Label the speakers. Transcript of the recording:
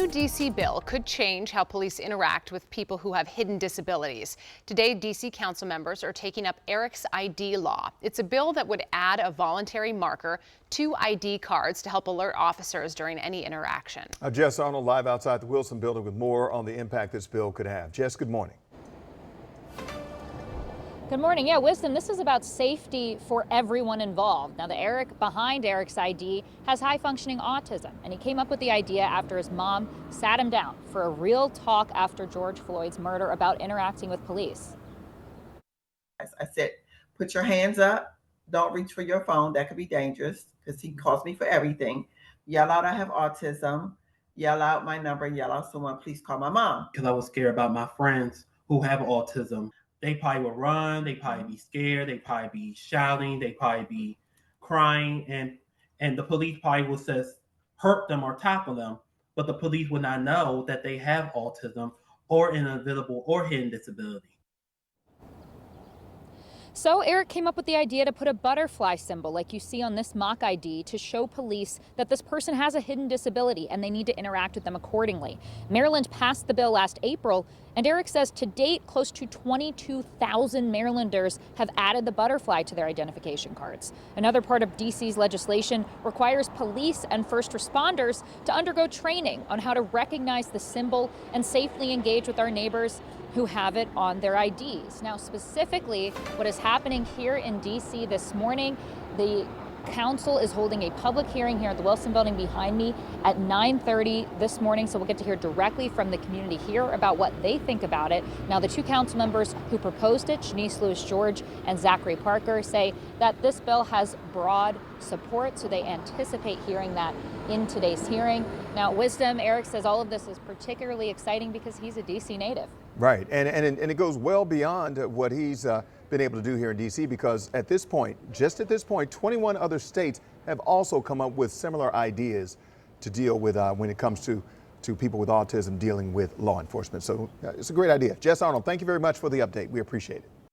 Speaker 1: New D.C. bill could change how police interact with people who have hidden disabilities. Today, D.C. council members are taking up Eric's ID law. It's a bill that would add a voluntary marker to ID cards to help alert officers during any interaction.
Speaker 2: Jess Arnold live outside the Wilson building with more on the impact this bill could have. Jess, good morning.
Speaker 3: Good morning. Yeah, Wisdom, this is about safety for everyone involved. Now, the Eric behind Eric's ID has high functioning autism, and he came up with the idea after his mom sat him down for a real talk after George Floyd's murder about interacting with police.
Speaker 4: I said, put your hands up. Don't reach for your phone. That could be dangerous because he calls me for everything. Yell out, I have autism. Yell out my number. Yell out, someone, please call my mom.
Speaker 5: Because I was scared about my friends who have autism. They probably would run, they probably be scared, they probably be shouting, they probably be crying, and the police probably would just hurt them or tackle them, but the police would not know that they have autism or an invisible or hidden disability.
Speaker 3: So Eric came up with the idea to put a butterfly symbol like you see on this mock ID to show police that this person has a hidden disability and they need to interact with them accordingly. Maryland passed the bill last April, and Eric says to date close to 22,000 Marylanders have added the butterfly to their identification cards. Another part of DC's legislation requires police and first responders to undergo training on how to recognize the symbol and safely engage with our neighbors who have it on their IDs. Now, specifically, what is happening here in DC this morning, the council is holding a public hearing here at the Wilson building behind me at 9:30 this morning, so we'll get to hear directly from the community here about what they think about it. Now, the two council members who proposed it, Shanice Lewis-George and Zachary Parker, say that this bill has broad support, so they anticipate hearing that in today's hearing. Now, Wisdom, Eric says all of this is particularly exciting because he's a DC native.
Speaker 2: Right, and it goes well beyond what he's been able to do here in D.C. because at this point, just at this point, 21 other states have also come up with similar ideas to deal with when it comes to people with autism dealing with law enforcement. So it's a great idea. Jess Arnold, thank you very much for the update. We appreciate it.